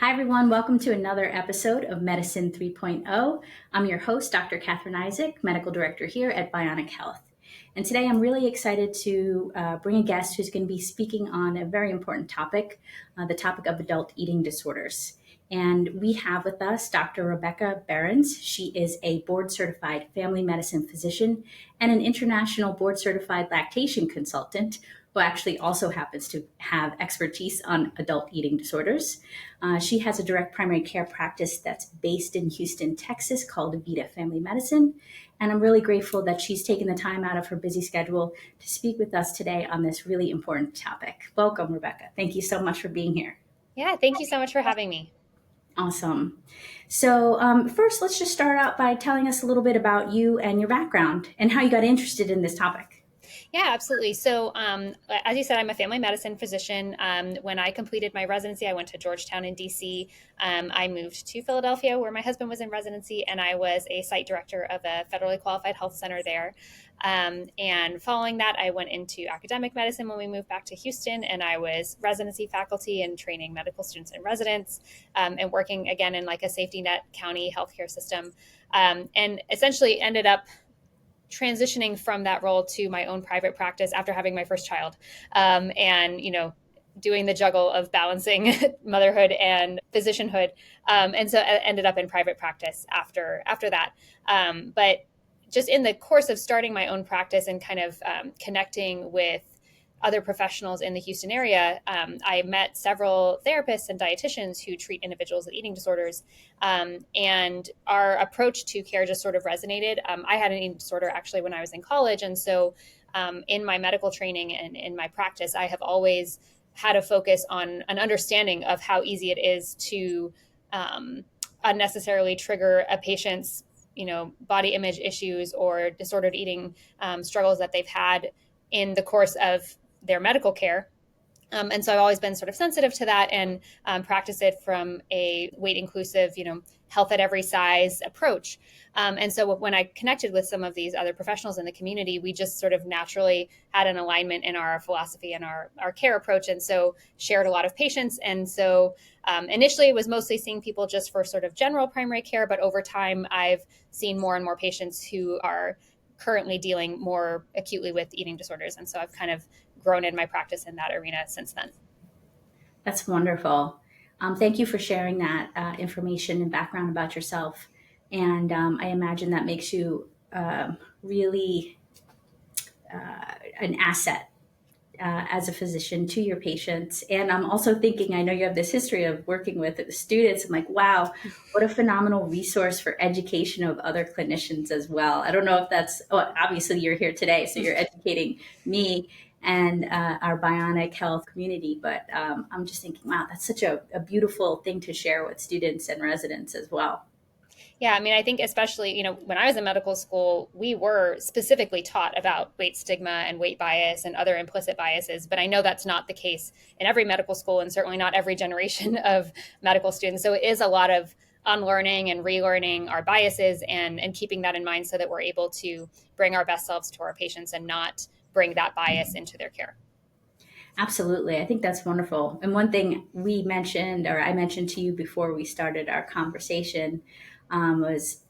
Hi, everyone. Welcome to another episode of Medicine 3.0. I'm your host, Dr. Catherine Isaac, Medical Director here at Bionic Health. And today I'm really excited to bring a guest who's going to be speaking on a very important topic, the topic of adult eating disorders. And we have with us Dr. Rebecca Berens. She is a board-certified family medicine physician and an international board-certified lactation consultant who actually also happens to have expertise on adult eating disorders. She has a direct primary care practice that's based in Houston, Texas, called Vita Family Medicine. And I'm really grateful that she's taken the time out of her busy schedule to speak with us today on this really important topic. Welcome, Rebecca. Thank you so much for being here. Yeah, thank you so much for having me. Awesome. So, first, let's just start out by telling us a little bit about you and your background and how you got interested in this topic. Yeah, absolutely. So, as you said, I'm a family medicine physician. When I completed my residency, I went to Georgetown in DC. I moved to Philadelphia, where my husband was in residency, and I was a site director of a federally qualified health center there. And following that, I went into academic medicine when we moved back to Houston, and I was residency faculty and training medical students and residents, and working again in like a safety net county healthcare system, and essentially ended up transitioning from that role to my own private practice after having my first child, and doing the juggle of balancing motherhood and physicianhood, and so I ended up in private practice after that, but just in the course of starting my own practice and kind of connecting with other professionals in the Houston area, I met several therapists and dietitians who treat individuals with eating disorders. And our approach to care just sort of resonated. I had an eating disorder actually when I was in college. And so in my medical training and in my practice, I have always had a focus on an understanding of how easy it is to unnecessarily trigger a patient's body image issues or disordered eating struggles that they've had in the course of their medical care. And so I've always been sort of sensitive to that and practice it from a weight inclusive, health at every size approach. And so when I connected with some of these other professionals in the community, we just sort of naturally had an alignment in our philosophy and our care approach. And so shared a lot of patients. And so initially it was mostly seeing people just for sort of general primary care, but over time I've seen more and more patients who are currently dealing more acutely with eating disorders. And so I've kind of grown in my practice in that arena since then. That's wonderful. Thank you for sharing that information and background about yourself. And I imagine that makes you really an asset as a physician to your patients. And I'm also thinking, I know you have this history of working with students. I'm like, wow, what a phenomenal resource for education of other clinicians as well. I don't know if obviously you're here today, so you're educating me and our bionic health community. But I'm just thinking, wow, that's such a beautiful thing to share with students and residents as well. Yeah, I mean, I think especially, when I was in medical school, we were specifically taught about weight stigma and weight bias and other implicit biases. But I know that's not the case in every medical school and certainly not every generation of medical students. So it is a lot of unlearning and relearning our biases and keeping that in mind so that we're able to bring our best selves to our patients and not bring that bias into their care. Absolutely. I think that's wonderful. And one thing we mentioned, or I mentioned to you before we started our conversation, was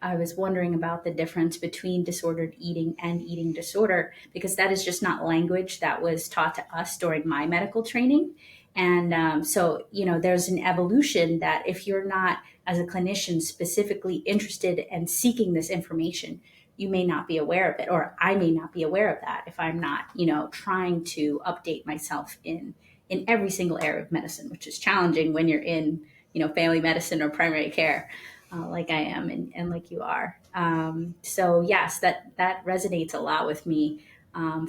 I was wondering about the difference between disordered eating and eating disorder, because that is just not language that was taught to us during my medical training. And there's an evolution that if you're not, as a clinician, specifically interested and seeking this information, you may not be aware of it, or I may not be aware of that if I'm not, trying to update myself in every single area of medicine, which is challenging when you're in, family medicine or primary care, like I am and like you are. So yes, that resonates a lot with me.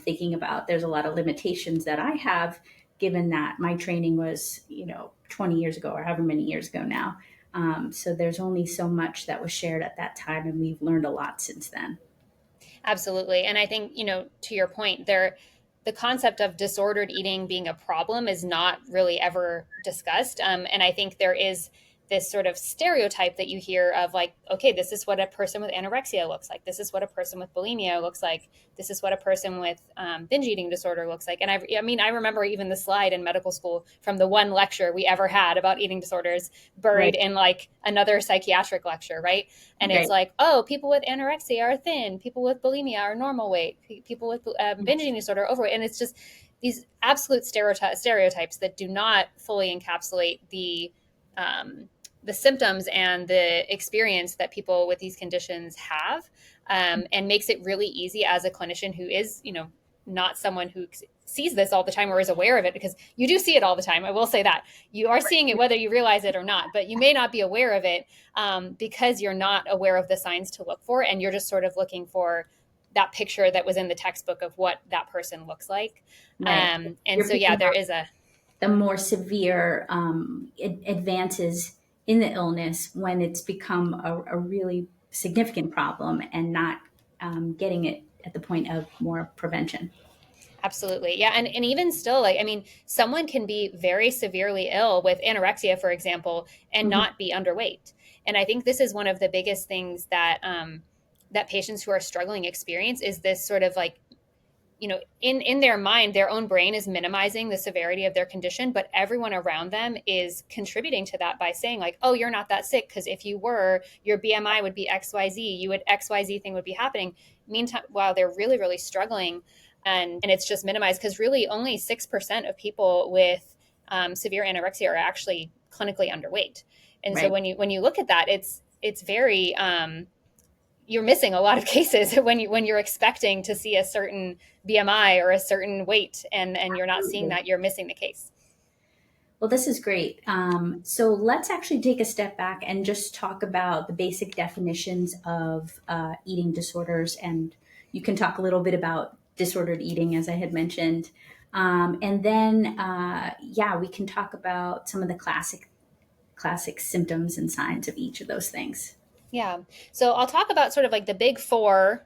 Thinking about there's a lot of limitations that I have, given that my training was, 20 years ago or however many years ago now. So there's only so much that was shared at that time, and we've learned a lot since then. Absolutely. And I think, to your point, the concept of disordered eating being a problem is not really ever discussed. And I think there this sort of stereotype that you hear of like, okay, this is what a person with anorexia looks like. This is what a person with bulimia looks like. This is what a person with binge eating disorder looks like. And I mean, I remember even the slide in medical school from the one lecture we ever had about eating disorders buried Right. in like another psychiatric lecture, right? And it's Right. like, oh, people with anorexia are thin. People with bulimia are normal weight. People with binge eating disorder are overweight. And it's just these absolute stereotypes that do not fully encapsulate um, the symptoms and the experience that people with these conditions have, and makes it really easy as a clinician who is, not someone who sees this all the time or is aware of it, because you do see it all the time. I will say that you are seeing it whether you realize it or not, but you may not be aware of it, because you're not aware of the signs to look for, and you're just sort of looking for that picture that was in the textbook of what that person looks like. Right. And You're so, yeah, picking there is a the more severe advances in the illness when it's become a really significant problem and not getting it at the point of more prevention. Absolutely. Yeah. And even still, like, I mean, someone can be very severely ill with anorexia, for example, and Mhm. not be underweight. And I think this is one of the biggest things that patients who are struggling experience is this sort of like, in their mind, their own brain is minimizing the severity of their condition, but everyone around them is contributing to that by saying like, oh, you're not that sick, because if you were, your BMI would be XYZ, you would XYZ thing would be happening. Meantime, while they're really, really struggling, and it's just minimized, because really only 6% of people with severe anorexia are actually clinically underweight. And so Right. when you look at that, it's very you're missing a lot of cases when you're expecting to see a certain BMI or a certain weight, and you're not seeing Absolutely. that, you're missing the case. Well, this is great. So let's actually take a step back and just talk about the basic definitions of eating disorders. And you can talk a little bit about disordered eating, as I had mentioned. And then, yeah, we can talk about some of the classic symptoms and signs of each of those things. Yeah. So I'll talk about sort of like the big four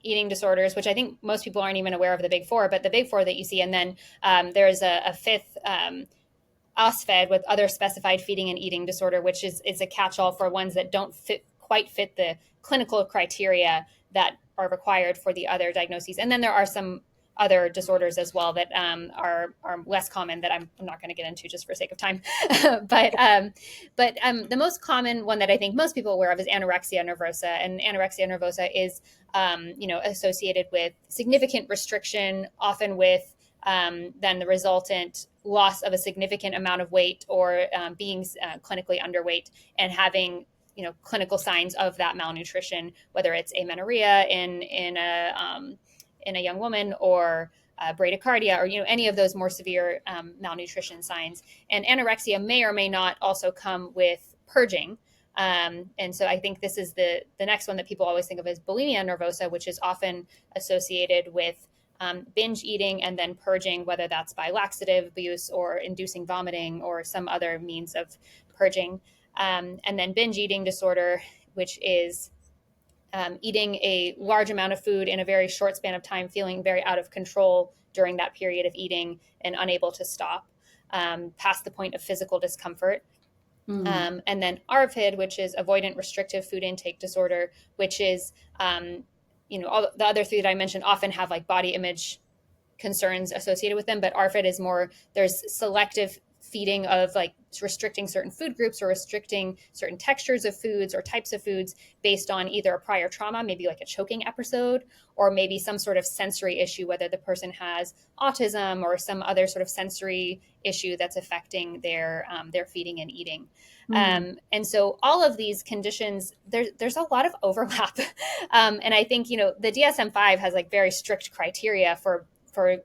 eating disorders, which I think most people aren't even aware of the big four, but the big four that you see. And then there's a fifth, OSFED, with other specified feeding and eating disorder, which is a catch-all for ones that don't quite fit the clinical criteria that are required for the other diagnoses. And then there are some other disorders as well that are less common that I'm not going to get into just for sake of time. but the most common one that I think most people are aware of is anorexia nervosa, and anorexia nervosa is associated with significant restriction, often with then the resultant loss of a significant amount of weight, or being clinically underweight and having clinical signs of that malnutrition, whether it's amenorrhea in a young woman, or bradycardia, or any of those more severe malnutrition signs. And anorexia may or may not also come with purging. And so I think this is the next one that people always think of as bulimia nervosa, which is often associated with binge eating and then purging, whether that's by laxative abuse or inducing vomiting or some other means of purging. And then binge eating disorder, which is eating a large amount of food in a very short span of time, feeling very out of control during that period of eating and unable to stop past the point of physical discomfort. Mm. And then ARVID, which is avoidant restrictive food intake disorder, which is, all the other three that I mentioned often have like body image concerns associated with them, but ARFID is more, there's selective feeding of like restricting certain food groups or restricting certain textures of foods or types of foods based on either a prior trauma, maybe like a choking episode, or maybe some sort of sensory issue, whether the person has autism or some other sort of sensory issue that's affecting their feeding and eating. Mm. And so all of these conditions, there's a lot of overlap. And I think, the DSM-5 has like very strict criteria for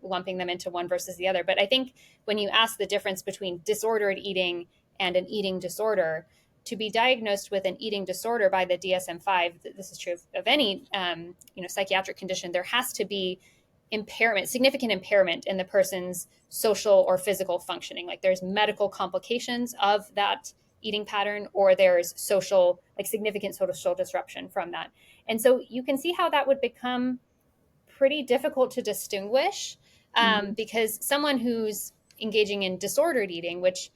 lumping them into one versus the other. But I think when you ask the difference between disordered eating and an eating disorder, to be diagnosed with an eating disorder by the DSM-5, this is true of any psychiatric condition, there has to be significant impairment in the person's social or physical functioning. Like there's medical complications of that eating pattern, or there's significant social disruption from that. And so you can see how that would become pretty difficult to distinguish, Mhm. because someone who's engaging in disordered eating, which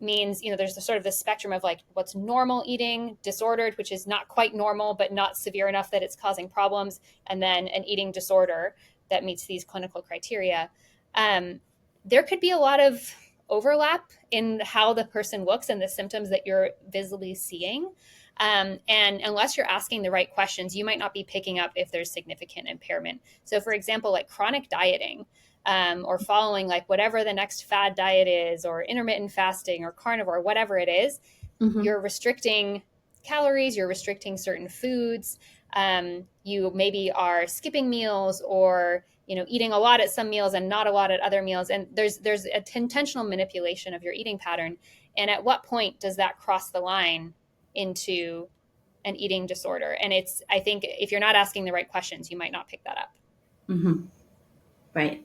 means, there's the sort of the spectrum of like what's normal eating, disordered, which is not quite normal, but not severe enough that it's causing problems, and then an eating disorder that meets these clinical criteria. There could be a lot of overlap in how the person looks and the symptoms that you're visibly seeing. And unless you're asking the right questions, you might not be picking up if there's significant impairment. So, for example, like chronic dieting, or following like whatever the next fad diet is, or intermittent fasting or carnivore, whatever it is, Mm-hmm. you're restricting calories, you're restricting certain foods. You maybe are skipping meals, or eating a lot at some meals and not a lot at other meals, and there's an intentional manipulation of your eating pattern. And at what point does that cross the line into an eating disorder? And I think if you're not asking the right questions, you might not pick that up. Mm-hmm. Right.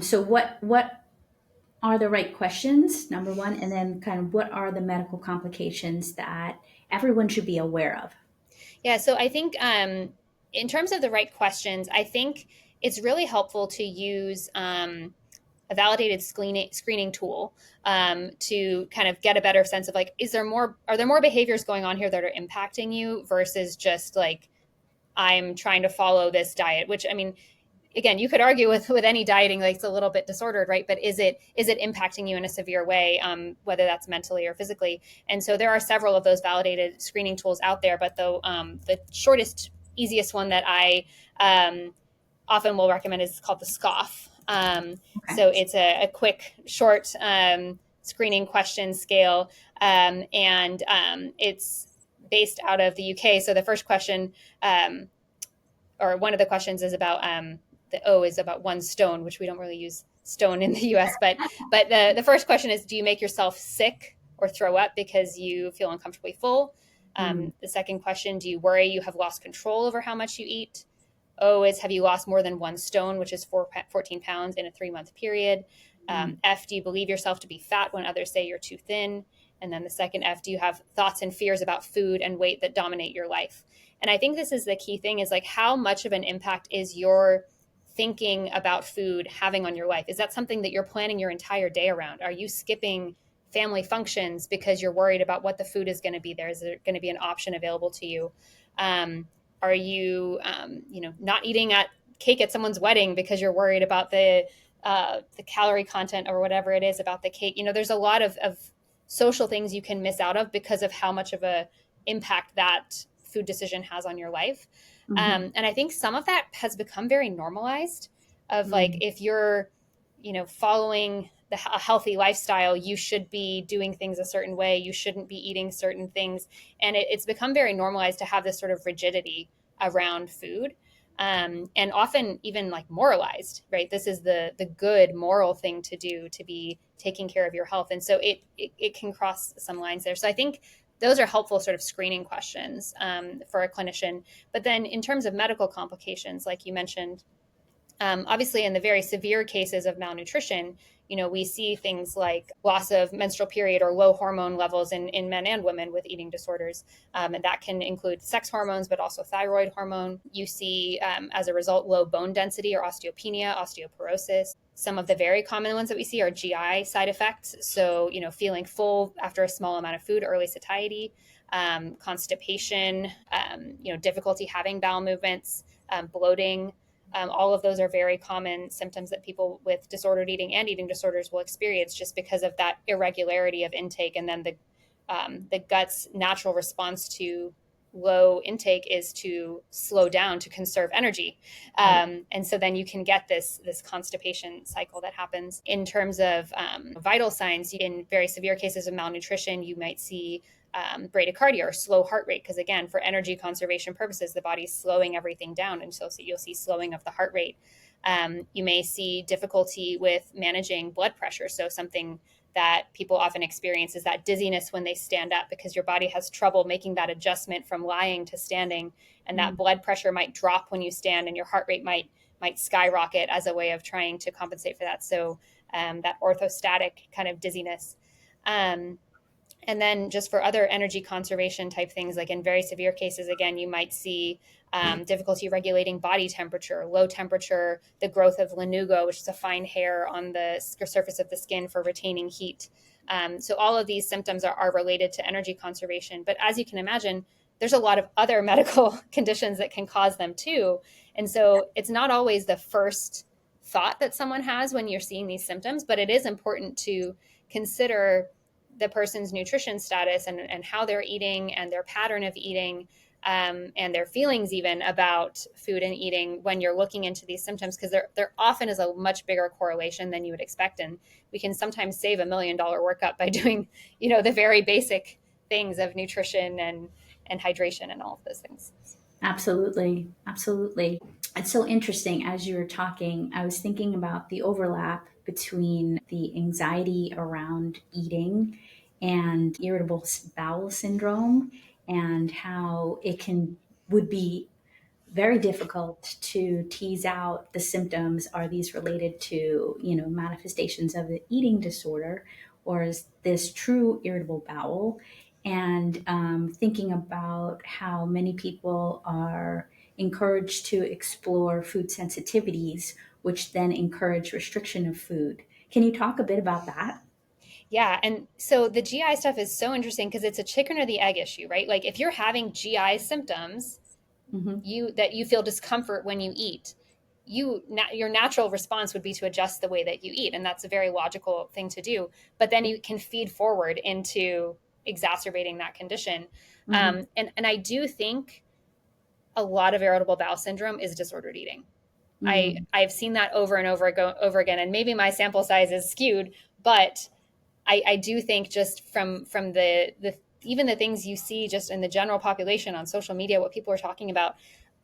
So what are the right questions, number one, and then kind of what are the medical complications that everyone should be aware of? Yeah, so I think in terms of the right questions, I think it's really helpful to use a validated screening tool to kind of get a better sense of like, are there more behaviors going on here that are impacting you versus just like, I'm trying to follow this diet, which I mean, again, you could argue with any dieting, like it's a little bit disordered, right? But is it impacting you in a severe way, whether that's mentally or physically? And so there are several of those validated screening tools out there, but the shortest, easiest one that I often will recommend is called the SCOFF. Okay. So it's a quick, short screening question scale, and it's based out of the UK. So the first question, or one of the questions, is about the O is about 1 stone, which we don't really use stone in the US. But the first question is, do you make yourself sick or throw up because you feel uncomfortably full? Mm. The second question, do you worry you have lost control over how much you eat? O is, have you lost more than 1 stone, which is 14 pounds in a 3-month period? Mm. F, do you believe yourself to be fat when others say you're too thin? And then the second F, do you have thoughts and fears about food and weight that dominate your life? And I think this is the key thing, is like, how much of an impact is your thinking about food having on your life? Is that something that you're planning your entire day around? Are you skipping family functions because you're worried about what the food is going to be there? Is there going to be an option available to you? Are you, not eating at cake at someone's wedding because you're worried about the calorie content or whatever it is about the cake? There's a lot of social things you can miss out of because of how much of a impact that food decision has on your life. Mm-hmm. And I think some of that has become very normalized, of like, Mm. if you're, following a healthy lifestyle, you should be doing things a certain way. You shouldn't be eating certain things. And it's become very normalized to have this sort of rigidity around food. And often even like moralized, right? This is the good moral thing to do, to be taking care of your health. And so it can cross some lines there. So I think those are helpful sort of screening questions for a clinician. But then in terms of medical complications, like you mentioned, obviously, in the very severe cases of malnutrition, we see things like loss of menstrual period or low hormone levels in men and women with eating disorders. And that can include sex hormones, but also thyroid hormone. You see, as a result, low bone density or osteopenia, osteoporosis. Some of the very common ones that we see are GI side effects. So, feeling full after a small amount of food, early satiety, constipation, difficulty having bowel movements, bloating. All of those are very common symptoms that people with disordered eating and eating disorders will experience, just because of that irregularity of intake. And then the gut's natural response to low intake is to slow down to conserve energy. Right. And so then you can get this constipation cycle that happens. In terms of vital signs, in very severe cases of malnutrition, you might see bradycardia, or slow heart rate, because again, for energy conservation purposes, the body's slowing everything down, and so you'll see slowing of the heart rate. You may see difficulty with managing blood pressure. So something that people often experience is that dizziness when they stand up, because your body has trouble making that adjustment from lying to standing, and that Mm. blood pressure might drop when you stand, and your heart rate might skyrocket as a way of trying to compensate for that. So that orthostatic kind of dizziness. Um, and then just for other energy conservation type things, like in very severe cases, again, you might see difficulty regulating body temperature, low temperature, the growth of lanugo, which is a fine hair on the surface of the skin for retaining heat. So all of these symptoms are related to energy conservation. But as you can imagine, there's a lot of other medical conditions that can cause them too. And so it's not always the first thought that someone has when you're seeing these symptoms, but it is important to consider the person's nutrition status and how they're eating and their pattern of eating, and their feelings even about food and eating when you're looking into these symptoms, because there often is a much bigger correlation than you would expect. And we can sometimes save $1 million workup by doing, the very basic things of nutrition and hydration and all of those things. Absolutely. Absolutely. It's so interesting. As you were talking, I was thinking about the overlap between the anxiety around eating and irritable bowel syndrome, and how it would be very difficult to tease out the symptoms. Are these related to, manifestations of the eating disorder, or is this true irritable bowel? And thinking about how many people are encouraged to explore food sensitivities, which then encourage restriction of food. Can you talk a bit about that? Yeah, and so the GI stuff is so interesting because it's a chicken or the egg issue, right? Like if you're having GI symptoms, Hmm. you feel discomfort when you eat, your natural response would be to adjust the way that you eat, and that's a very logical thing to do. But then you can feed forward into exacerbating that condition. Hmm. And I do think a lot of irritable bowel syndrome is disordered eating. Mm. I've seen that over and over again, and maybe my sample size is skewed, but I do think just from the even the things you see just in the general population on social media, what people are talking about,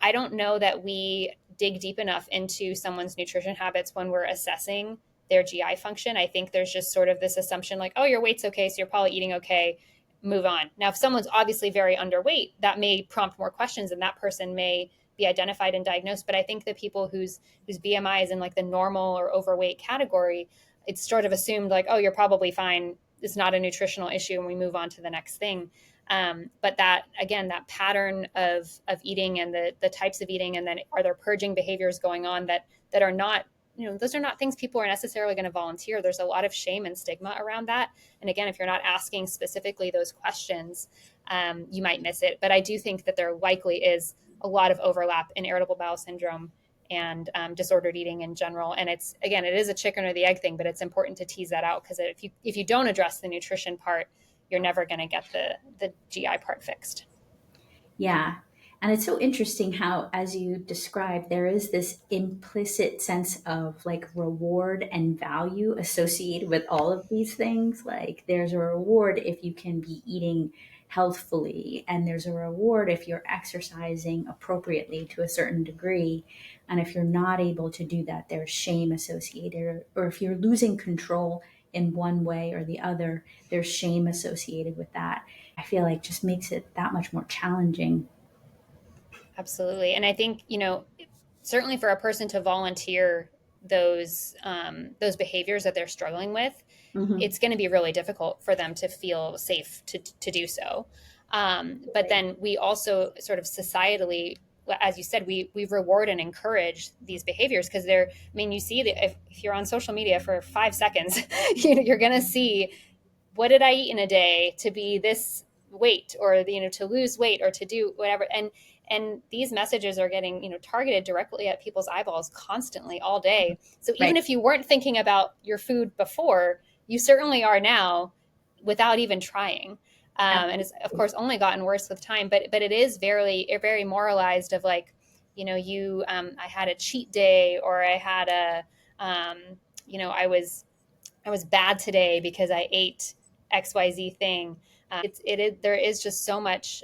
I don't know that we dig deep enough into someone's nutrition habits when we're assessing their GI function. I think there's just sort of this assumption like, oh, your weight's okay, so you're probably eating okay, move on. Now, if someone's obviously very underweight, that may prompt more questions, and that person may be identified and diagnosed. But I think the people whose BMI is in like the normal or overweight category, it's sort of assumed like, oh, you're probably fine. It's not a nutritional issue, and we move on to the next thing. But that again, that pattern of eating and the types of eating, and then are there purging behaviors going on that are not, those are not things people are necessarily going to volunteer. There's a lot of shame and stigma around that. And again, if you're not asking specifically those questions, you might miss it. But I do think that there likely is a lot of overlap in irritable bowel syndrome and disordered eating in general. And it's, again, it is a chicken or the egg thing, but it's important to tease that out, because if you don't address the nutrition part, you're never going to get the GI part fixed. Yeah. And it's so interesting how, as you described, there is this implicit sense of like reward and value associated with all of these things. Like there's a reward if you can be eating healthfully, and there's a reward if you're exercising appropriately to a certain degree. And if you're not able to do that, there's shame associated. Or if you're losing control in one way or the other, there's shame associated with that. I feel like just makes it that much more challenging. Absolutely. And I think, certainly for a person to volunteer those behaviors that they're struggling with, Hmm. it's going to be really difficult for them to feel safe to do so. But Right. then we also sort of societally, as you said, we reward and encourage these behaviors because they're, I mean, you see that if you're on social media for 5 seconds, you're going to see, what did I eat in a day to be this weight, or to lose weight, or to do whatever. And these messages are getting targeted directly at people's eyeballs constantly all day. So even Right. if you weren't thinking about your food before, you certainly are now, without even trying. And it's of Absolutely. course only gotten worse with time, but it is very moralized of like, you I had a cheat day, or I had a um, I was bad today because I ate XYZ thing. There is just so much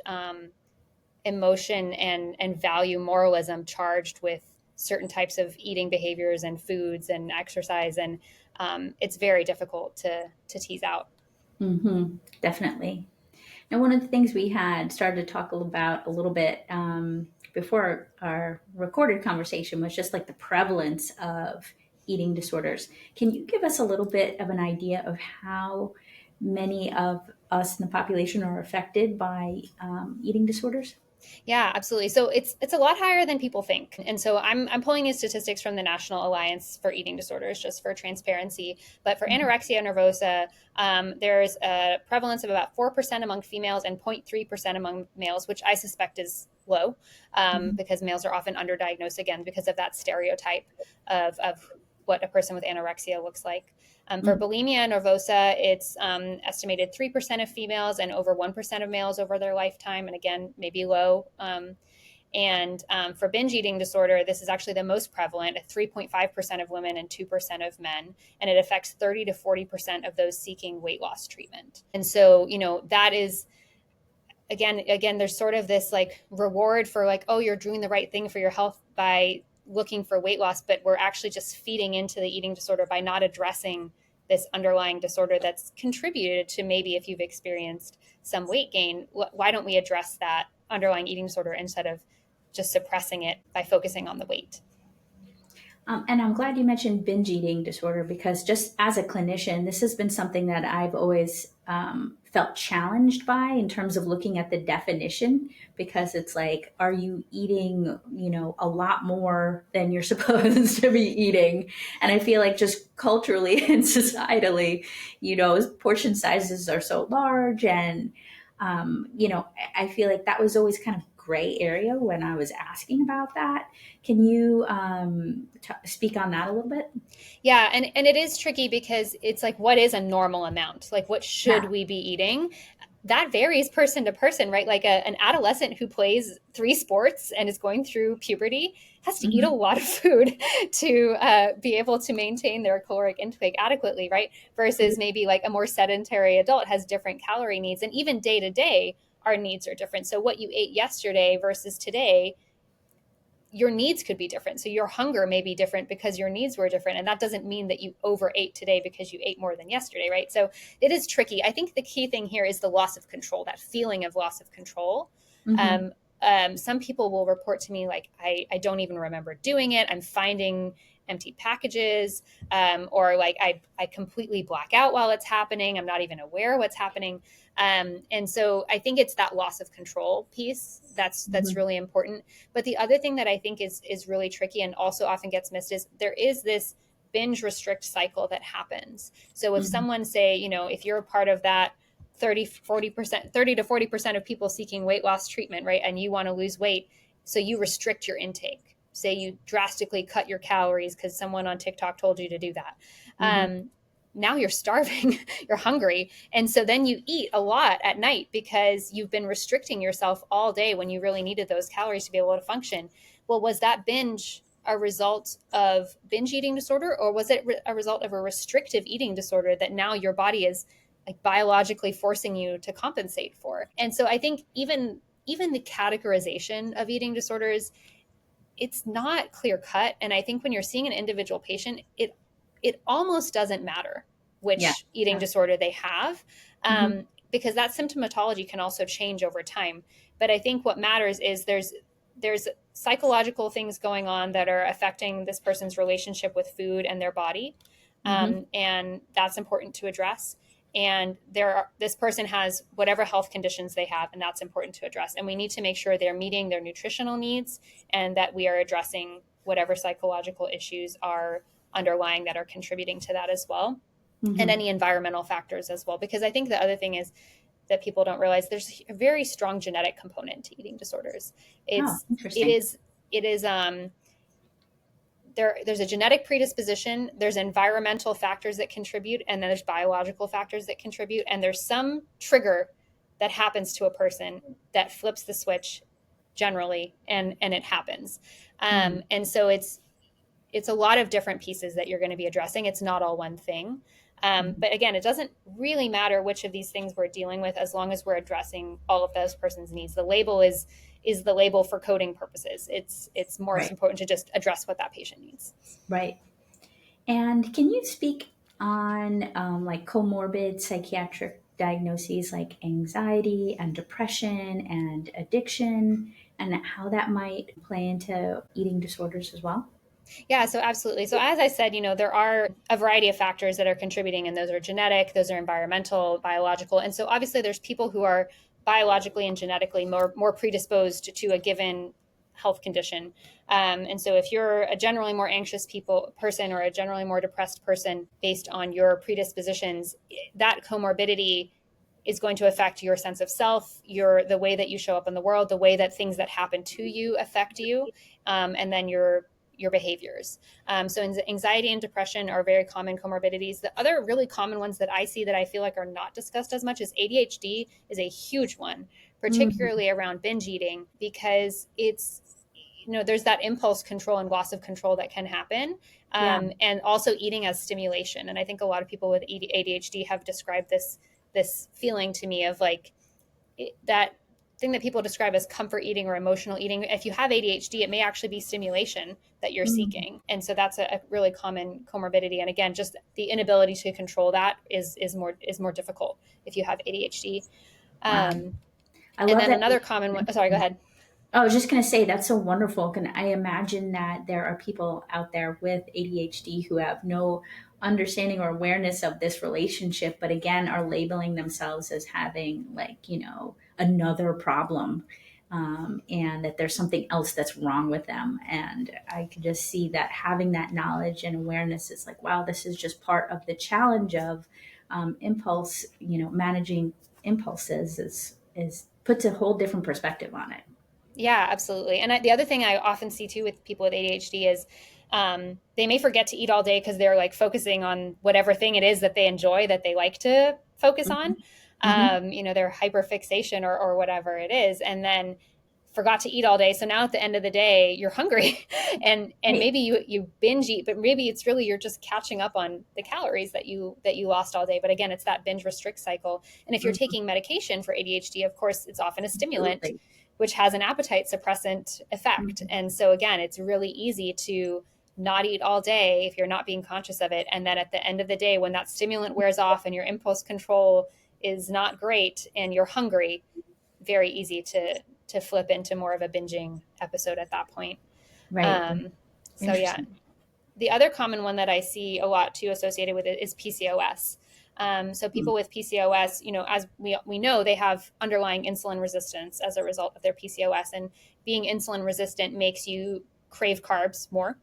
emotion and value moralism charged with certain types of eating behaviors and foods and exercise, and it's very difficult to tease out. Hmm. Definitely. And one of the things we had started to talk about a little bit before our recorded conversation was just like the prevalence of eating disorders. Can you give us a little bit of an idea of how many of us in the population are affected by eating disorders? Yeah, absolutely. So it's a lot higher than people think. And so I'm pulling these statistics from the National Alliance for Eating Disorders just for transparency. But for Mhm. anorexia nervosa, there's a prevalence of about 4% among females and 0.3% among males, which I suspect is low, Mhm. because males are often underdiagnosed again because of that stereotype of what a person with anorexia looks like. For Mhm. bulimia nervosa, it's estimated 3% of females and over 1% of males over their lifetime, and again, maybe low. And for binge eating disorder, this is actually the most prevalent at 3.5% of women and 2% of men. And it affects 30 to 40% of those seeking weight loss treatment. And so, that is again there's sort of this like reward for like, oh, you're doing the right thing for your health by looking for weight loss, but we're actually just feeding into the eating disorder by not addressing this underlying disorder that's contributed to, maybe if you've experienced some weight gain, why don't we address that underlying eating disorder instead of just suppressing it by focusing on the weight? And I'm glad you mentioned binge eating disorder because just as a clinician, this has been something that I've always felt challenged by in terms of looking at the definition because it's like, are you eating, a lot more than you're supposed to be eating? And I feel like just culturally and societally, portion sizes are so large and I feel like that was always kind of gray area when I was asking about that. Can you speak on that a little bit? Yeah, and it is tricky because it's like, what is a normal amount? Like, what should Yeah. we be eating? That varies person to person, right? Like an adolescent who plays three sports and is going through puberty has to eat a Hmm. lot of food to be able to maintain their caloric intake adequately, right? Versus maybe like a more sedentary adult has different calorie needs. And even day to day, our needs are different. So, what you ate yesterday versus today, your needs could be different. So your hunger may be different because your needs were different. And that doesn't mean that you overate today because you ate more than yesterday, right? So it is tricky. I think the key thing here is the loss of control, that feeling of loss of control. Hmm. Um, some people will report to me like, I don't even remember doing it. I'm finding empty packages, or like I completely black out while it's happening. I'm not even aware what's happening. And so I think it's that loss of control piece that's Hmm. really important. But the other thing that I think is really tricky and also often gets missed is there is this binge restrict cycle that happens. So if Hmm. someone say, if you're a part of that 30 40% 30 to 40% of people seeking weight loss treatment, right, and you want to lose weight, so you restrict your intake, say you drastically cut your calories because someone on TikTok told you to do that. Hmm. Now you're starving, you're hungry. And so then you eat a lot at night because you've been restricting yourself all day when you really needed those calories to be able to function. Well, was that binge a result of binge eating disorder, or was it a result of a restrictive eating disorder that now your body is like biologically forcing you to compensate for? And so I think even the categorization of eating disorders, it's not clear cut. And I think when you're seeing an individual patient, it almost doesn't matter Yeah. which eating Yeah. disorder they have, Hmm. because that symptomatology can also change over time. But I think what matters is there's psychological things going on that are affecting this person's relationship with food and their body, Hmm. and that's important to address. And this person has whatever health conditions they have, and that's important to address. And we need to make sure they're meeting their nutritional needs and that we are addressing whatever psychological issues are underlying that are contributing to that as well, and Hmm. any environmental factors as well. Because I think the other thing is that people don't realize there's a very strong genetic component to eating disorders. Oh, it's it interesting. is it is there's a genetic predisposition, there's environmental factors that contribute, and then there's biological factors that contribute, and there's some trigger that happens to a person that flips the switch generally, and it happens. Mm. And so it's a lot of different pieces that you're going to be addressing. It's not all one thing. Hmm. But again, it doesn't really matter which of these things we're dealing with as long as we're addressing all of those person's needs. The label is the label for coding purposes. It's more Right. important to just address what that patient needs. Right. And can you speak on like comorbid psychiatric diagnoses like anxiety and depression and addiction and how that might play into eating disorders as well? Yeah, so absolutely. So as I said, there are a variety of factors that are contributing, and those are genetic, those are environmental, biological. And so obviously there's people who are biologically and genetically more predisposed to a given health condition. And so if you're a generally more anxious person or a generally more depressed person based on your predispositions, that comorbidity is going to affect your sense of self, the way that you show up in the world, the way that things that happen to you affect you, and then your behaviors. So anxiety and depression are very common comorbidities. The other really common ones that I see that I feel like are not discussed as much is ADHD is a huge one, Mm, particularly around binge eating, because there's that impulse control and loss of control that can happen. yeah. And also eating as stimulation. And I think a lot of people with ADHD have described this feeling to me of like that thing that people describe as comfort eating or emotional eating. If you have ADHD, it may actually be stimulation that you're Mm, seeking. And so that's a really common comorbidity. And again, just the inability to control that is more difficult if you have ADHD. wow. Um, I and love then that you another common one, sorry, go mentioned. ahead. I was just going to say that's so wonderful. Can I imagine that there are people out there with ADHD who have no understanding or awareness of this relationship, but again are labeling themselves as having like another problem, and that there's something else that's wrong with them. And I could just see that having that knowledge and awareness is like, wow, this is just part of the challenge of impulse. Managing impulses is puts a whole different perspective on it. Yeah, absolutely. And the other thing I often see too with people with ADHD is they may forget to eat all day because they're like focusing on whatever thing it is that they enjoy that they like to focus on. Mhm. Mhm. Their hyperfixation or whatever it is, and then forgot to eat all day. So now at the end of the day, you're hungry, and Right. maybe you binge eat, but maybe it's really you're just catching up on the calories that you lost all day. But again, it's that binge restrict cycle. And if you're Mhm. taking medication for ADHD, of course, it's often a stimulant Absolutely. which has an appetite suppressant effect. Mhm. And so, again, it's really easy to not eat all day if you're not being conscious of it. And then at the end of the day, when that stimulant wears off and your impulse control is not great and you're hungry, very easy to flip into more of a binging episode at that point. Right. Um, so yeah, Interesting. the other common one that I see a lot too associated with it is PCOS. So Mm. people with PCOS, as we know, they have underlying insulin resistance as a result of their PCOS, and being insulin resistant makes you crave carbs more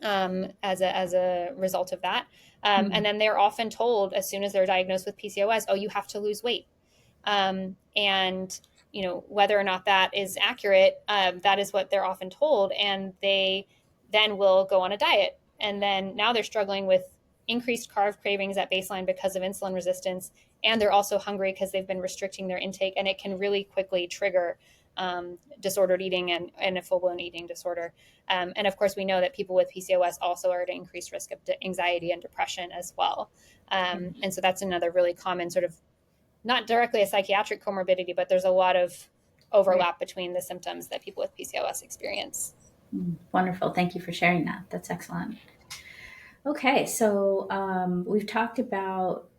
as a result of that. And Mm. then they're often told as soon as they're diagnosed with PCOS, oh, you have to lose weight. And whether or not that is accurate, that is what they're often told, and they then will go on a diet, and then now they're struggling with increased carb cravings at baseline because of insulin resistance, and they're also hungry because they've been restricting their intake, and it can really quickly trigger disordered eating and a full-blown eating disorder. And of course, we know that people with PCOS also are at increased risk of anxiety and depression as well. And so that's another really common sort of not directly a psychiatric comorbidity, but there's a lot of Right. overlap between the symptoms that people with PCOS experience. Mm. Wonderful. Thank you for sharing that. That's excellent. Okay, so we've talked about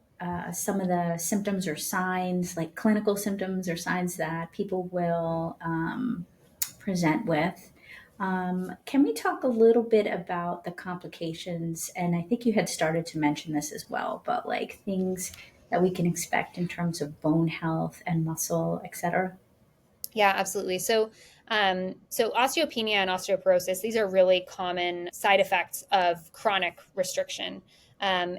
some of the symptoms or signs, like clinical symptoms or signs that people will present with. Can we talk a little bit about the complications? And I think you had started to mention this as well, but like things that we can expect in terms of bone health and muscle, et cetera. Yeah, absolutely. So osteopenia and osteoporosis, these are really common side effects of chronic restriction. And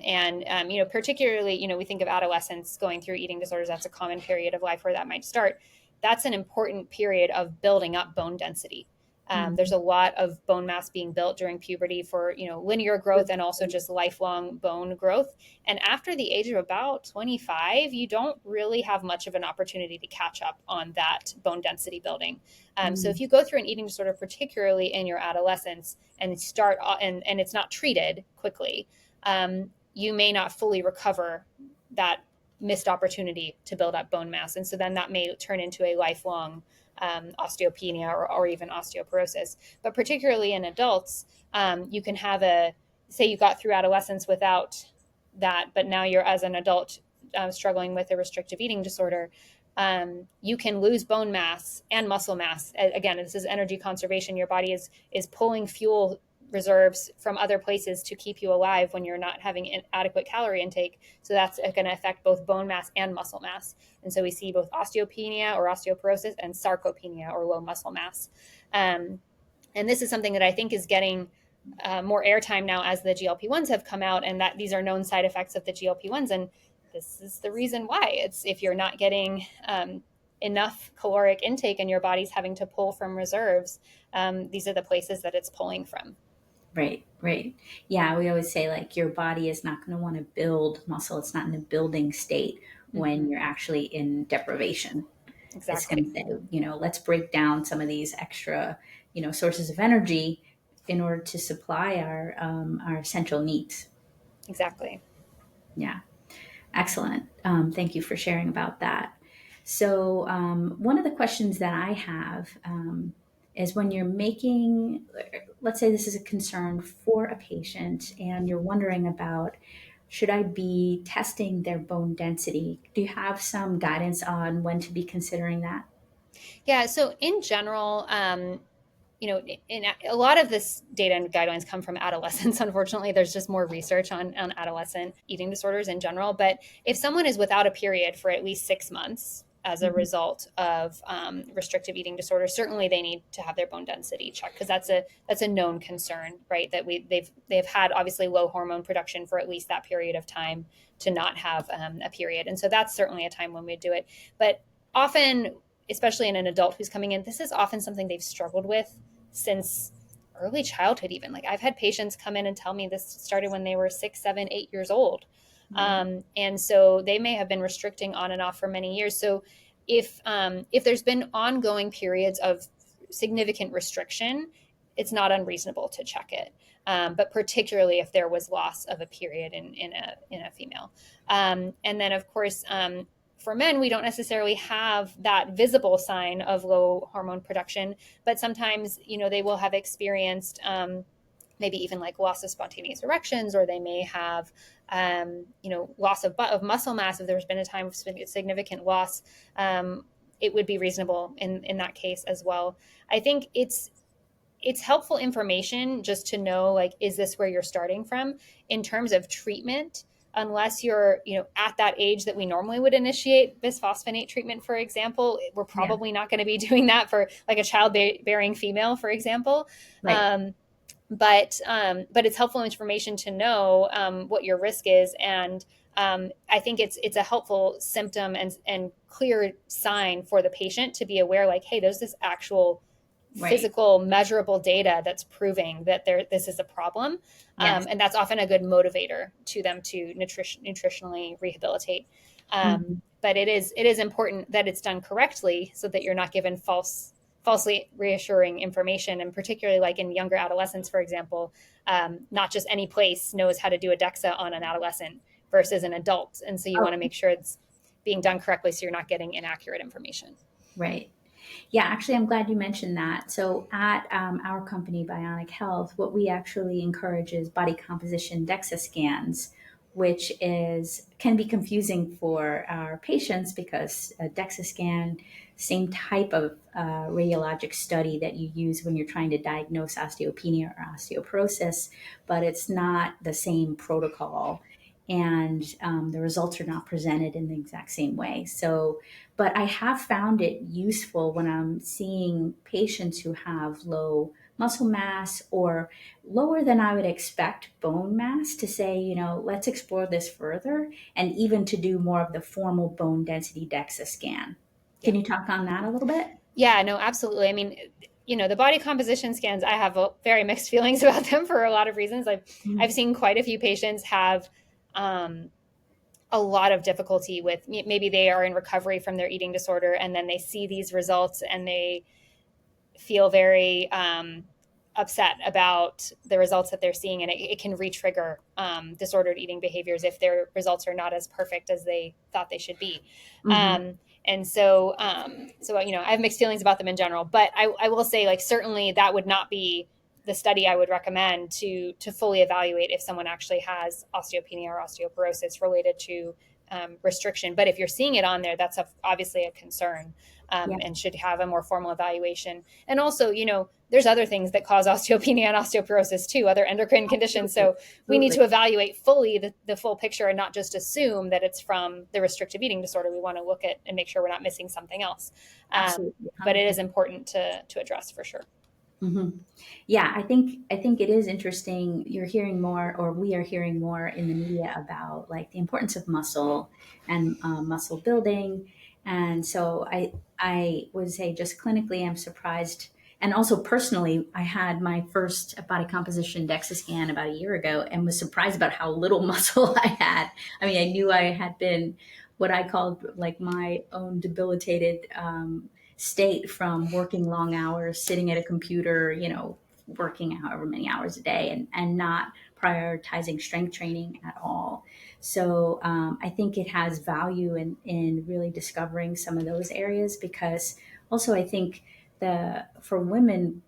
particularly, we think of adolescents going through eating disorders. That's a common period of life where that might start. That's an important period of building up bone density. There's Mhm. a lot of bone mass being built during puberty for linear growth and also just lifelong bone growth. And after the age of about 25, you don't really have much of an opportunity to catch up on that bone density building. So if Mm. you go through an eating disorder, particularly in your adolescence, and and it's not treated quickly, you may not fully recover that missed opportunity to build up bone mass. And so then that may turn into a lifelong osteopenia or even osteoporosis. But particularly in adults, you can have say you got through adolescence without that, but now you're as an adult struggling with a restrictive eating disorder. You can lose bone mass and muscle mass. Again, this is energy conservation. Your body is pulling fuel reserves from other places to keep you alive when you're not having adequate calorie intake. So that's going to affect both bone mass and muscle mass. And so we see both osteopenia or osteoporosis and sarcopenia or low muscle mass. And this is something that I think is getting more airtime now as the GLP-1s have come out, and that these are known side effects of the GLP-1s. And this is the reason why. It's if you're not getting enough caloric intake and your body's having to pull from reserves, these are the places that it's pulling from. Right, right. Yeah, we always say like your body is not going to want to build muscle. It's not in a building state when Mm-hmm. you're actually in deprivation. It's going Exactly. to say, let's break down some of these extra, sources of energy in order to supply our essential needs. Exactly. Yeah, excellent. Thank you for sharing about that. So, one of the questions that I have is when you're making, let's say this is a concern for a patient and you're wondering about should I be testing their bone density? Do you have some guidance on when to be considering that? Yeah. So in general, in a lot of this data and guidelines come from adolescents. Unfortunately, there's just more research on adolescent eating disorders in general. But if someone is without a period for at least 6 months as a Mhm. result of restrictive eating disorder, certainly they need to have their bone density checked because that's a known concern, right? That they've had obviously low hormone production for at least that period of time to not have a period, and so that's certainly a time when we do it. But often, especially in an adult who's coming in, this is often something they've struggled with since early childhood. Even like I've had patients come in and tell me this started when they were 6, 7, 8 years old. Right. And so they may have been restricting on and off for many years. So if there's been ongoing periods of significant restriction, it's not unreasonable to check it. But particularly if there was loss of a period in a female. And then of course, for men, we don't necessarily have that visible sign of low hormone production, but sometimes, they will have experienced maybe even like loss of spontaneous erections, or they may have, loss of muscle mass. If there's been a time of significant loss, it would be reasonable in that case as well. I think it's helpful information just to know, like, is this where you're starting from in terms of treatment? Unless you're, at that age that we normally would initiate bisphosphonate treatment, for example, we're Yeah. probably not going to be doing that for like a childbearing female, for example. Right. Um, but it's helpful information to know what your risk is, and I think it's a helpful symptom and clear sign for the patient to be aware, like, hey, there's this actual Right. physical measurable data that's proving that this is a problem, Yes. and that's often a good motivator to them to nutritionally rehabilitate. Mhm. But it is important that it's done correctly so that you're not given falsely reassuring information, and particularly like in younger adolescents, for example, not just any place knows how to do a DEXA on an adolescent versus an adult, and so you want to Oh, make sure it's being done correctly so you're not getting inaccurate information. right. Yeah, actually, I'm glad you mentioned that. So, at our company, Bionic Health, what we actually encourage is body composition DEXA scans, which is can be confusing for our patients because a DEXA scan, same type of radiologic study that you use when you're trying to diagnose osteopenia or osteoporosis, but it's not the same protocol, and the results are not presented in the exact same way. So but I have found it useful when I'm seeing patients who have low muscle mass or lower than I would expect bone mass to say, let's explore this further and even to do more of the formal bone density DEXA scan. Yeah. Can you talk on that a little bit? Yeah, no, absolutely. I mean, the body composition scans, I have very mixed feelings about them for a lot of reasons. I've Mhm. seen quite a few patients have um, a lot of difficulty with, maybe they are in recovery from their eating disorder, and then they see these results and they feel very upset about the results that they're seeing, and it can re-trigger disordered eating behaviors if their results are not as perfect as they thought they should be. Mhm. And so I have mixed feelings about them in general, but I will say, like, certainly that would not be the study I would recommend to fully evaluate if someone actually has osteopenia or osteoporosis related to restriction. But if you're seeing it on there, that's obviously a concern, Yeah, and should have a more formal evaluation. And also, there's other things that cause osteopenia and osteoporosis too, other endocrine conditions. absolutely. So we need Absolutely. to evaluate fully the full picture and not just assume that it's from the restrictive eating disorder. We want to look at and make sure we're not missing something else. Absolutely. But it 100%. is important to address for sure. Hmm. Yeah, I think it is interesting. You're hearing more, or we are hearing more in the media about like the importance of muscle and muscle building. And so I would say just clinically, I'm surprised. And also personally, I had my first body composition DEXA scan about a year ago and was surprised about how little muscle I had. I mean, I knew I had been what I called like my own debilitated state from working long hours, sitting at a computer, working however many hours a day and not prioritizing strength training at all. So I think it has value in really discovering some of those areas because also I think for women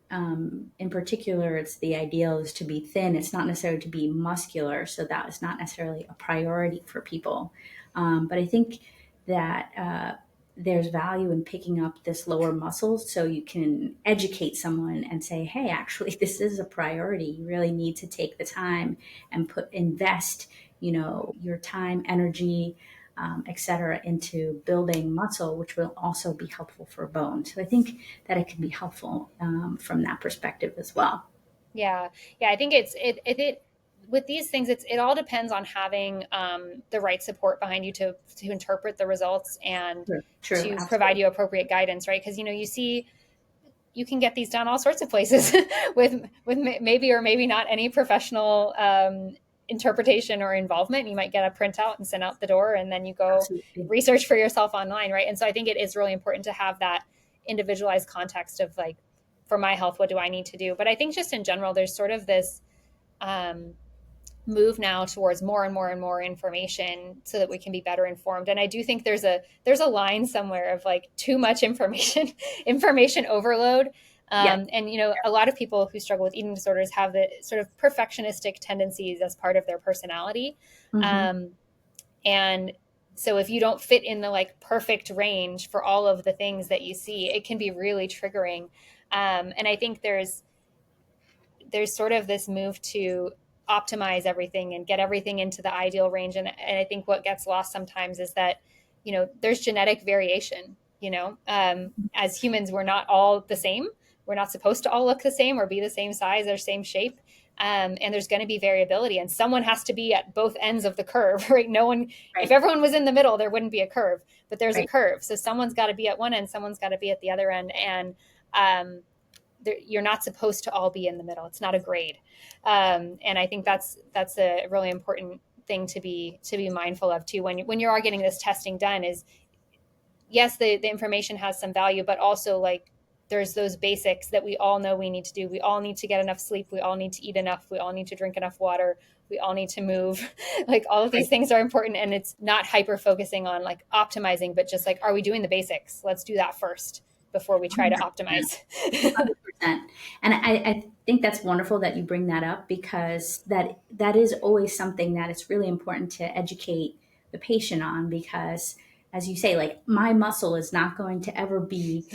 in particular, it's the ideal is to be thin. It's not necessarily to be muscular. So that is not necessarily a priority for people. But I think that there's value in picking up this lower muscle so you can educate someone and say, hey, actually, this is a priority. You really need to take the time and invest, your time, energy, et cetera, into building muscle, which will also be helpful for bone. So I think that it can be helpful from that perspective as well. Yeah, yeah. I think it with these things, it all depends on having the right support behind you to interpret the results and True, true, to provide absolutely. you appropriate guidance, right? Because you can get these done all sorts of places with maybe or maybe not any professional interpretation or involvement. You might get a printout and send out the door, and then you go Absolutely. research for yourself online, right? And so I think it is really important to have that individualized context of like, for my health, what do I need to do? But I think just in general, there's sort of this um, move now towards more and more and more information so that we can be better informed. And I do think there's a line somewhere of like too much information, information overload. Yeah. And a lot of people who struggle with eating disorders have the sort of perfectionistic tendencies as part of their personality. Hmm. Um, and so if you don't fit in the like perfect range for all of the things that you see, it can be really triggering. And I think there's sort of this move to optimize everything and get everything into the ideal range. And I think what gets lost sometimes is that, there's genetic variation, as humans, we're not all the same. We're not supposed to all look the same or be the same size or same shape. And there's going to be variability, and someone has to be at both ends of the curve, right? No one, if Right. everyone was in the middle, there wouldn't be a curve, but there's a Right. curve. So someone's got to be at one end, someone's got to be at the other end. And um, you're not supposed to all be in the middle. It's not a grade, and I think that's a really important thing to be mindful of too when you are getting this testing done. Is yes, the information has some value, but also like there's those basics that we all know we need to do. We all need to get enough sleep. We all need to eat enough. We all need to drink enough water. We all need to move. Like all of these Right. things are important, and it's not hyper focusing on like optimizing, but just like, are we doing the basics? Let's do that first before we try to 100%. optimize. 100%. And I think that's wonderful that you bring that up because that is always something that it's really important to educate the patient on because as you say, like my muscle is not going to ever be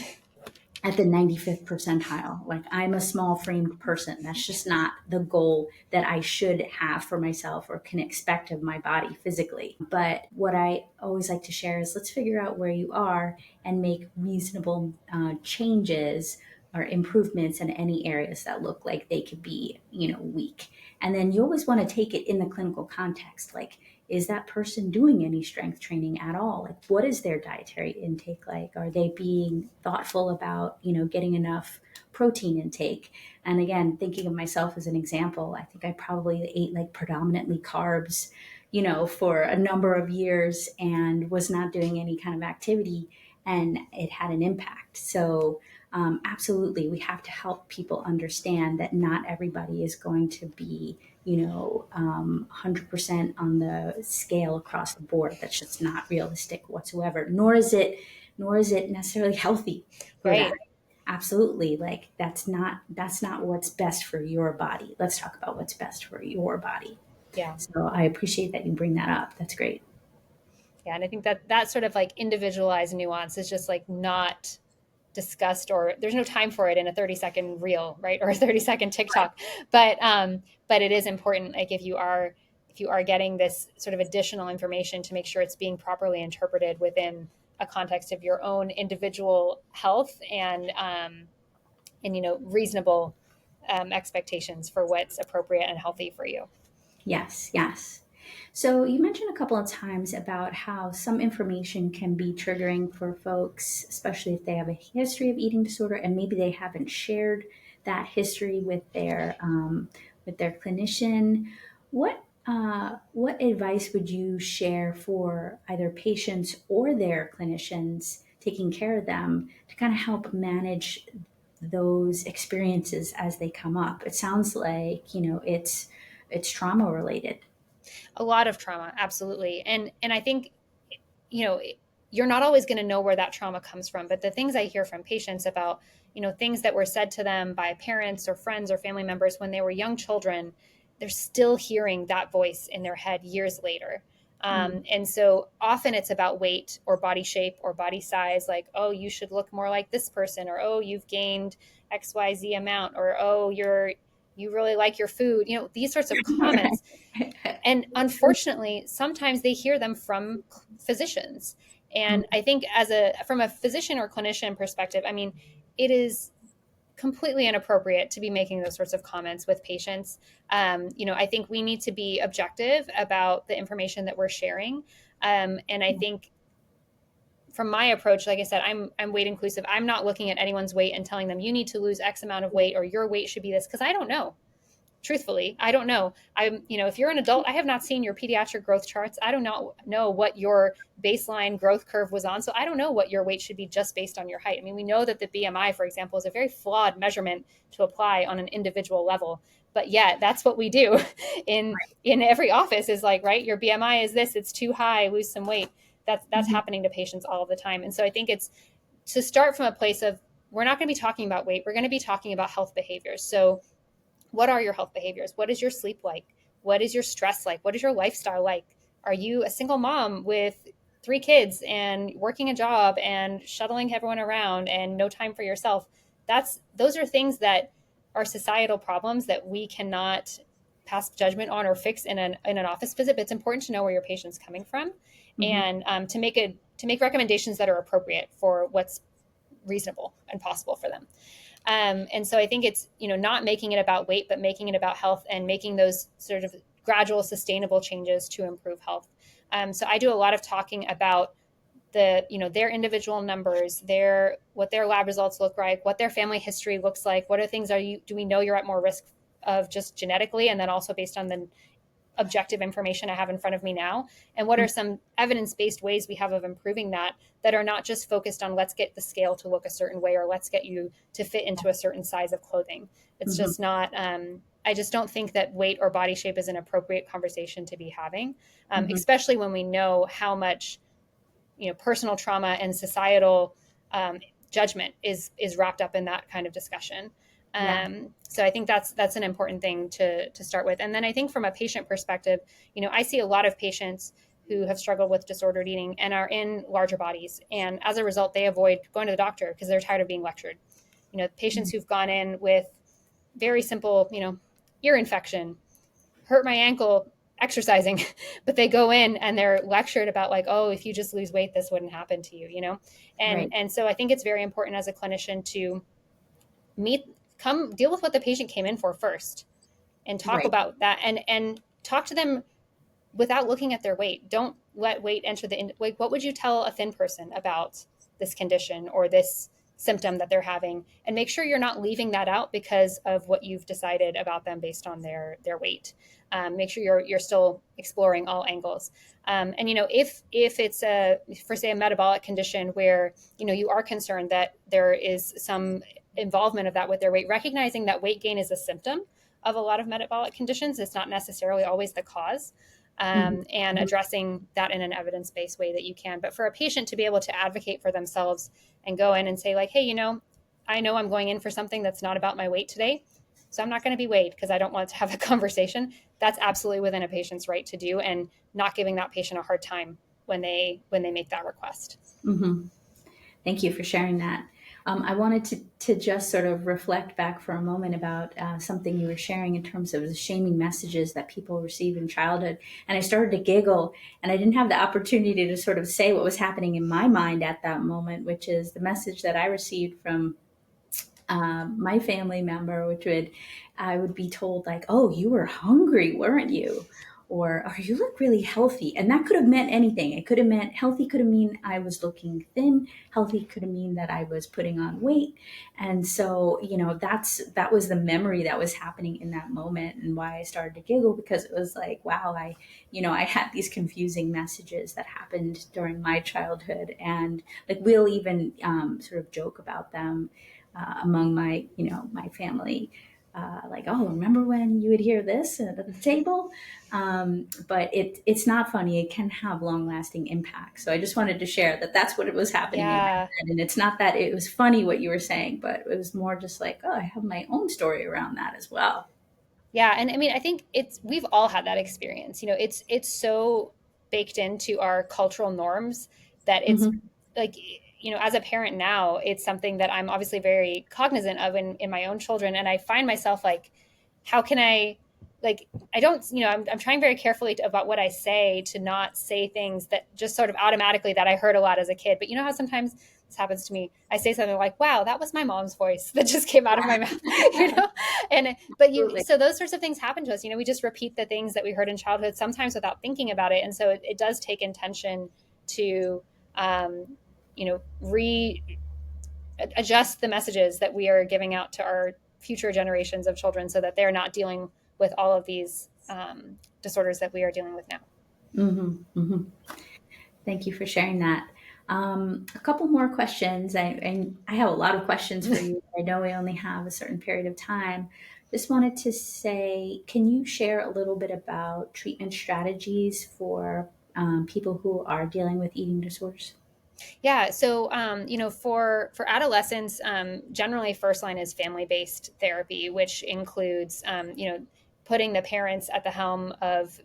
at the 95th percentile. Like I'm a small framed person. That's just not the goal that I should have for myself or can expect of my body physically. But what I always like to share is let's figure out where you are and make reasonable changes or improvements in any areas that look like they could be, weak. And then you always want to take it in the clinical context. Like, is that person doing any strength training at all? Like, what is their dietary intake like? Are they being thoughtful about, getting enough protein intake? And again, thinking of myself as an example, I think I probably ate like predominantly carbs, for a number of years and was not doing any kind of activity, and it had an impact. So, absolutely, we have to help people understand that not everybody is going to be 100% on the scale across the board. That's just not realistic whatsoever. Nor is it necessarily healthy for that. Right. Absolutely, like that's not what's best for your body. Let's talk about what's best for your body. Yeah. So I appreciate that you bring that up. That's great. Yeah, and I think that that sort of like individualized nuance is just like not discussed, or there's no time for it in a 30-second reel, right? Or a 30-second TikTok. But it is important, like if you are getting this sort of additional information, to make sure it's being properly interpreted within a context of your own individual health, and reasonable expectations for what's appropriate and healthy for you. Yes, yes. So you mentioned a couple of times about how some information can be triggering for folks, especially if they have a history of eating disorder and maybe they haven't shared that history with their clinician. What advice would you share for either patients or their clinicians taking care of them to kind of help manage those experiences as they come up? It sounds like, it's trauma related. A lot of trauma, absolutely. And I think, you know you're not always going to know where that trauma comes from, but the things I hear from patients about, things that were said to them by parents or friends or family members when they were young children, they're still hearing that voice in their head years later. Mm, And so often it's about weight or body shape or body size, like, oh, you should look more like this person, or oh, you've gained XYZ amount, or oh, you really like your food, these sorts of right. comments. And unfortunately, sometimes they hear them from physicians. Mm, And I think from a physician or clinician perspective, I mean, it is completely inappropriate to be making those sorts of comments with patients. I think we need to be objective about the information that we're sharing. And I think from my approach, like I said, I'm weight inclusive. I'm not looking at anyone's weight and telling them you need to lose X amount of weight or your weight should be this, because I don't know. Truthfully, I don't know. If you're an adult, I have not seen your pediatric growth charts. I do not know what your baseline growth curve was on. So I don't know what your weight should be just based on your height. I mean, we know that the BMI, for example, is a very flawed measurement to apply on an individual level. But yet that's what we do in every office, is like, right, your BMI is this, it's too high, lose some weight. That's mhm. happening to patients all the time. And so I think it's to start from a place of, we're not going to be talking about weight. We're going to be talking about health behaviors. So what are your health behaviors? What is your sleep like? What is your stress like? What is your lifestyle like? Are you a single mom with 3 kids and working a job and shuttling everyone around and no time for yourself? Those are things that are societal problems that we cannot pass judgment on or fix in an office visit. But it's important to know where your patient's coming from, Mhm. and to make recommendations that are appropriate for what's reasonable and possible for them. And so I think it's, not making it about weight, but making it about health, and making those sort of gradual, sustainable changes to improve health. So I do a lot of talking about their individual numbers, what their lab results look like, what their family history looks like, what are things do we know you're at more risk of just genetically, and then also based on the objective information I have in front of me now, and what are some evidence-based ways we have of improving that are not just focused on let's get the scale to look a certain way, or let's get you to fit into a certain size of clothing. It's Mhm. just not. I just don't think that weight or body shape is an appropriate conversation to be having, Mhm. especially when we know how much personal trauma and societal um, judgment is wrapped up in that kind of discussion. Yeah. So I think that's an important thing to start with. And then I think from a patient perspective, I see a lot of patients who have struggled with disordered eating and are in larger bodies, and as a result, they avoid going to the doctor because they're tired of being lectured. Patients Mhm. who've gone in with very simple, ear infection, hurt my ankle exercising, but they go in and they're lectured about, like, oh, if you just lose weight, this wouldn't happen to you. and Right. and so I think it's very important as a clinician to meet come deal with what the patient came in for first, and talk Right. about that, and talk to them without looking at their weight. Don't let weight enter like, what would you tell a thin person about this condition or this symptom that they're having, and make sure you're not leaving that out because of what you've decided about them based on their weight. Make sure you're still exploring all angles. And if it's for say a metabolic condition where you are concerned that there is some involvement of that with their weight, recognizing that weight gain is a symptom of a lot of metabolic conditions. It's not necessarily always the cause, Mhm. and Mhm. addressing that in an evidence-based way that you can. But for a patient to be able to advocate for themselves and go in and say, like, hey, I know I'm going in for something that's not about my weight today, so I'm not going to be weighed because I don't want to have a conversation. That's absolutely within a patient's right to do, and not giving that patient a hard time when they make that request. Hmm. Thank you for sharing that. I wanted to just sort of reflect back for a moment about something you were sharing in terms of the shaming messages that people receive in childhood. And I started to giggle, and I didn't have the opportunity to sort of say what was happening in my mind at that moment, which is the message that I received from my family member, which would I would be told like, "Oh, you were hungry, weren't you?" Or, "Oh, you look really healthy," and that could have meant anything. It could have meant healthy could have mean I was looking thin. Healthy could have mean that I was putting on weight, and so that was the memory that was happening in that moment, and why I started to giggle because it was like, wow, I had these confusing messages that happened during my childhood, and like we'll even sort of joke about them among my family, like, oh, remember when you would hear this at the table? But it's not funny. It can have long lasting impacts. So I just wanted to share that that's what it was happening in my Yeah. head. And it's not that it was funny what you were saying, but it was more just like, oh, I have my own story around that as well. Yeah, and I mean, I think it's we've all had that experience. You know, it's so baked into our cultural norms that it's Hmm. like, you know, as a parent now, it's something that I'm obviously very cognizant of in my own children, and I find myself like, how can I, like, I don't, you know, I'm trying very carefully about what I say to not say things that just sort of automatically that I heard a lot as a kid. But you know how sometimes this happens to me. I say something like, "Wow, that was my mom's voice that just came out of my mouth," you know, and but you Absolutely. so those sorts of things happen to us. You know, we just repeat the things that we heard in childhood sometimes without thinking about it, and so it does take intention to um, you know, re adjust the messages that we are giving out to our future generations of children so that they're not dealing with all of these disorders that we are dealing with now. Hmm. Hmm. Thank you for sharing that. A couple more questions. And I have a lot of questions for you. I know we only have a certain period of time. Just wanted to say, can you share a little bit about treatment strategies for people who are dealing with eating disorders? Yeah. So, you know, for adolescents, generally first line is family based therapy, which includes, you know, putting the parents at the helm of,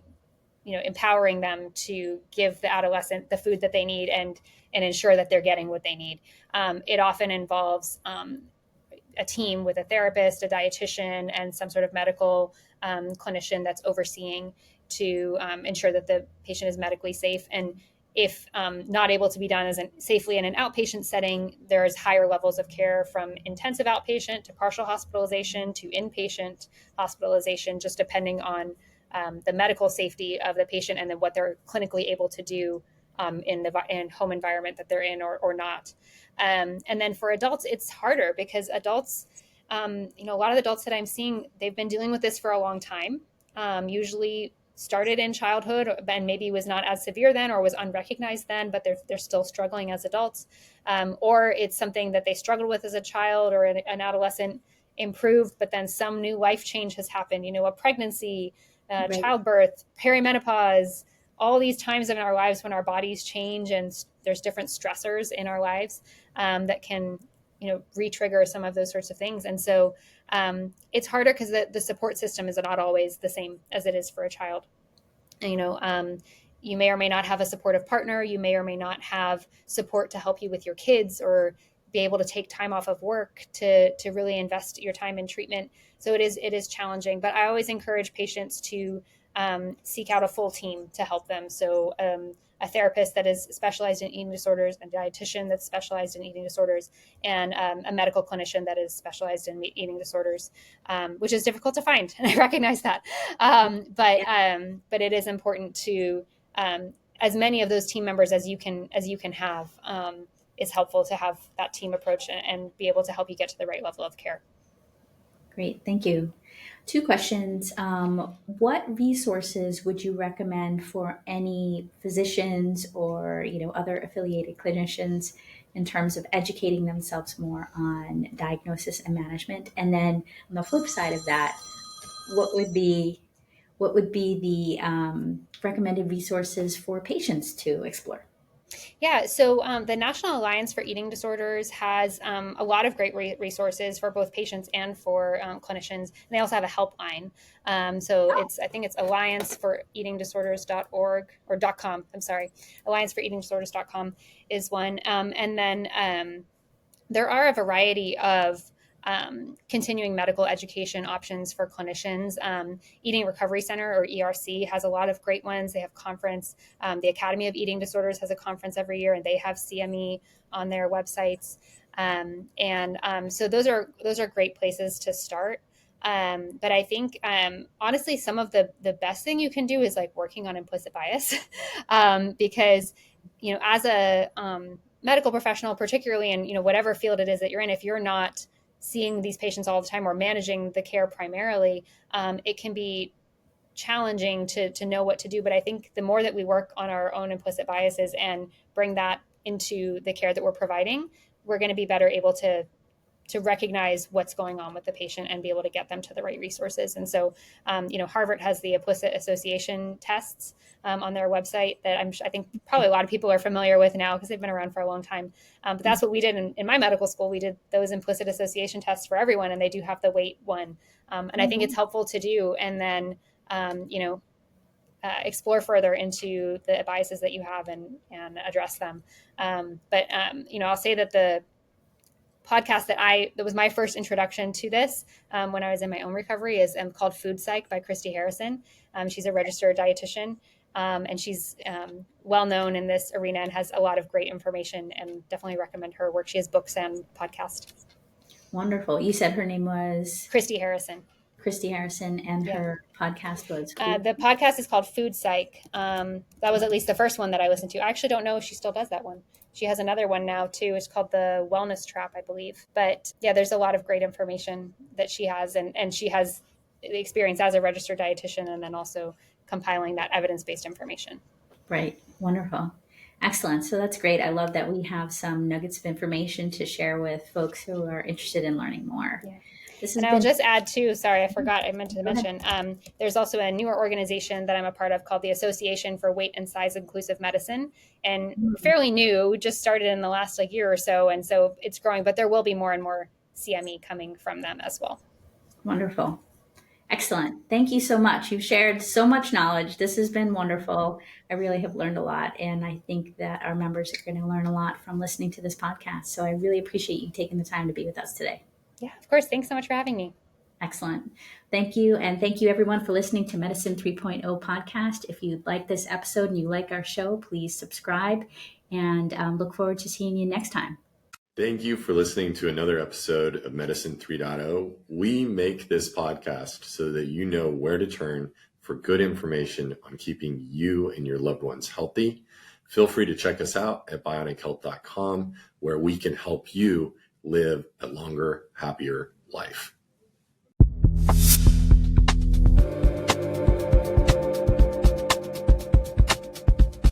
you know, empowering them to give the adolescent the food that they need and ensure that they're getting what they need. It often involves a team with a therapist, a dietitian, and some sort of medical clinician that's overseeing to ensure that the patient is medically safe. And if not able to be done safely in an outpatient setting, there's higher levels of care from intensive outpatient to partial hospitalization to inpatient hospitalization, just depending on the medical safety of the patient and then what they're clinically able to do in the home environment that they're in or not. And then for adults, it's harder because adults, you know, a lot of adults that I'm seeing, they've been dealing with this for a long time. Usually started in childhood and maybe was not as severe then or was unrecognized then, but they're still struggling as adults. Or it's something that they struggled with as a child or an adolescent, improved, but then some new life change has happened, you know, a pregnancy, Right. childbirth, perimenopause, all these times in our lives when our bodies change and there's different stressors in our lives that can, you know, re-trigger some of those sorts of things. And so it's harder because the support system is not always the same as it is for a child. You know, you may or may not have a supportive partner. You may or may not have support to help you with your kids or be able to take time off of work to really invest your time in treatment. So it is challenging, but I always encourage patients to seek out a full team to help them. So a therapist that is specialized in eating disorders, a dietitian that's specialized in eating disorders, and a medical clinician that is specialized in eating disorders, which is difficult to find, and I recognize that. But it is important to as many of those team members as you can have. Is helpful to have that team approach and be able to help you get to the right level of care. Great, thank you. Two questions. What resources would you recommend for any physicians or other affiliated clinicians in terms of educating themselves more on diagnosis and management? And then on the flip side of that, what would be what would be the recommended resources for patients to explore? Yeah, so the National Alliance for Eating Disorders has a lot of great resources for both patients and for clinicians. And they also have a helpline. So I think it's allianceforeatingdisorders.org or .com. I'm sorry, allianceforeatingdisorders.com is one. And then there are a variety of continuing medical education options for clinicians. Eating Recovery Center, or ERC, has a lot of great ones. They have conference. The Academy of Eating Disorders has a conference every year, and they have CME on their websites. So those are great places to start. But I think honestly, some of the best thing you can do is like working on implicit bias, because as a medical professional, particularly in whatever field it is that you're in, if you're not seeing these patients all the time or managing the care primarily, it can be challenging to know what to do. But I think the more that we work on our own implicit biases and bring that into the care that we're providing, we're going to be better able to recognize what's going on with the patient and be able to get them to the right resources. And so, Harvard has the implicit association tests on their website that I think probably a lot of people are familiar with now because they've been around for a long time. But that's what we did in my medical school. We did those implicit association tests for everyone, and they do have the weight one. And I think it's helpful to do. And then, explore further into the biases that you have and address them. I'll say that the podcast that was my first introduction to this when I was in my own recovery is called Food Psych by Christy Harrison. She's a registered dietitian, and she's well known in this arena and has a lot of great information, and definitely recommend her work. She has books and podcast. Wonderful. You said her name was Christy Harrison. Christy Harrison, and Yeah. her podcast was the podcast is called Food Psych. That was at least the first one that I listened to. I actually don't know if she still does that one. She has another one now too. It's called The Wellness Trap, I believe. But yeah, there's a lot of great information that she has, and she has the experience as a registered dietitian, and then also compiling that evidence-based information. Right. Wonderful. Excellent. So that's great. I love that we have some nuggets of information to share with folks who are interested in learning more. Yeah. This And has I'll been just add too, sorry, I forgot, I meant to mention, there's also a newer organization that I'm a part of called the Association for Weight and Size Inclusive Medicine, and fairly new, just started in the last year or so. And so it's growing, but there will be more and more CME coming from them as well. wonderful. Excellent. Thank you so much. You've shared so much knowledge. This has been wonderful. I really have learned a lot, and I think that our members are going to learn a lot from listening to this podcast. So I really appreciate you taking the time to be with us today. Yeah, of course. Thanks so much for having me. Excellent. Thank you. And thank you everyone for listening to Medicine 3.0 podcast. If you like this episode and you like our show, please subscribe, and look forward to seeing you next time. Thank you for listening to another episode of Medicine 3.0. We make this podcast so that you know where to turn for good information on keeping you and your loved ones healthy. Feel free to check us out at bionichealth.com, where we can help you live a longer, happier life.